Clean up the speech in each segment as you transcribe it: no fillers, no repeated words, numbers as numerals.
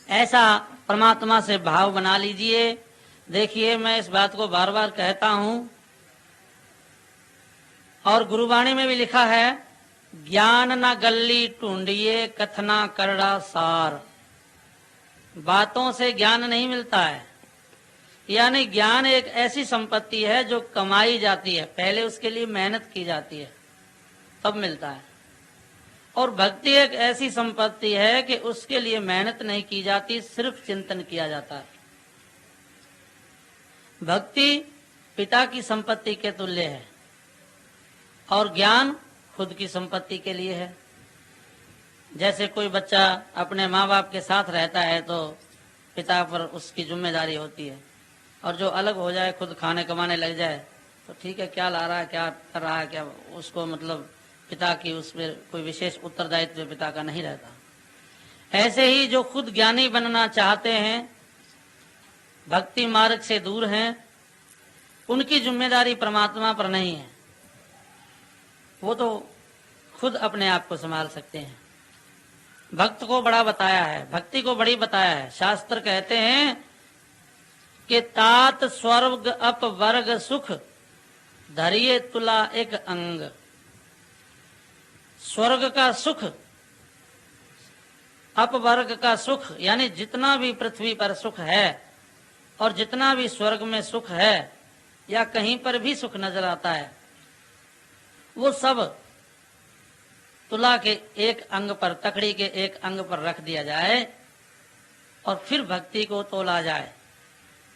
ऐसा परमात्मा से भाव बना लीजिए। देखिए, मैं इस बात को बार बार कहता हूं और गुरुवाणी में भी लिखा है, ज्ञान न गल्ली ढूंढिए कथना करड़ा सार। बातों से ज्ञान नहीं मिलता है, यानी ज्ञान एक ऐसी संपत्ति है जो कमाई जाती है, पहले उसके लिए मेहनत की जाती है तब मिलता है। और भक्ति एक ऐसी संपत्ति है कि उसके लिए मेहनत नहीं की जाती, सिर्फ चिंतन किया जाता है। भक्ति पिता की संपत्ति के तुल्य है और ज्ञान खुद की संपत्ति के लिए है। जैसे कोई बच्चा अपने माँ बाप के साथ रहता है तो पिता पर उसकी जिम्मेदारी होती है, और जो अलग हो जाए, खुद खाने कमाने लग जाए तो ठीक है, क्या ला रहा है, क्या कर रहा है, क्या उसको मतलब पिता की उसमें कोई विशेष उत्तरदायित्व पिता का नहीं रहता। ऐसे ही जो खुद ज्ञानी बनना चाहते हैं, भक्ति मार्ग से दूर हैं, उनकी जिम्मेदारी परमात्मा पर नहीं है, वो तो खुद अपने आप को संभाल सकते हैं। भक्त को बड़ा बताया है, भक्ति को बड़ी बताया है। शास्त्र कहते हैं कि तात स्वर्ग अप वर्ग सुख धरिए तुला एक अंग। स्वर्ग का सुख, अपवर्ग का सुख, यानी जितना भी पृथ्वी पर सुख है और जितना भी स्वर्ग में सुख है या कहीं पर भी सुख नजर आता है, वो सब तुला के एक अंग पर, तकड़ी के एक अंग पर रख दिया जाए और फिर भक्ति को तोला जाए।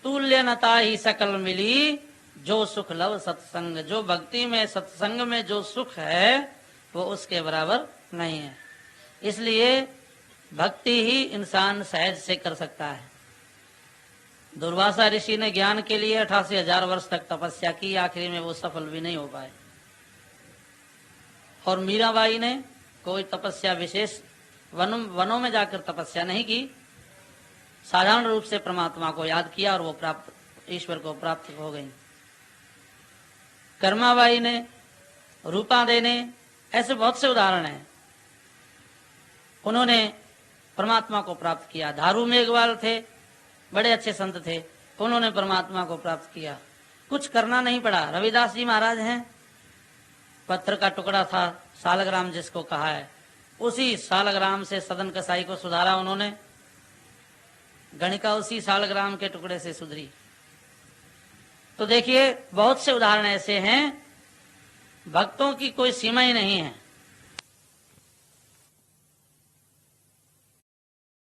तुल्य नता ही सकल मिली जो सुख लव सत्संग। जो भक्ति में, सत्संग में जो सुख है वो उसके बराबर नहीं है। इसलिए भक्ति ही इंसान सहज से कर सकता है। दुर्वासा ऋषि ने ज्ञान के लिए 88,000 वर्ष तक तपस्या की, आखिरी में वो सफल भी नहीं हो पाए। और मीराबाई ने कोई तपस्या विशेष वनों में जाकर तपस्या नहीं की, साधारण रूप से परमात्मा को याद किया और वो प्राप्त, ईश्वर को प्राप्त हो गई। कर्माबाई ने, रूपा दे ने, ऐसे बहुत से उदाहरण हैं, उन्होंने परमात्मा को प्राप्त किया। धारू मेघवाल थे, बड़े अच्छे संत थे, उन्होंने परमात्मा को प्राप्त किया, कुछ करना नहीं पड़ा। रविदास जी महाराज हैं, पत्थर का टुकड़ा था, सालग्राम जिसको कहा है, उसी सालग्राम से सदन कसाई को सुधारा उन्होंने। गणिका उसी सालग्राम के टुकड़े से सुधरी। तो देखिए, बहुत से उदाहरण ऐसे हैं। भक्तों की कोई सीमा ही नहीं है।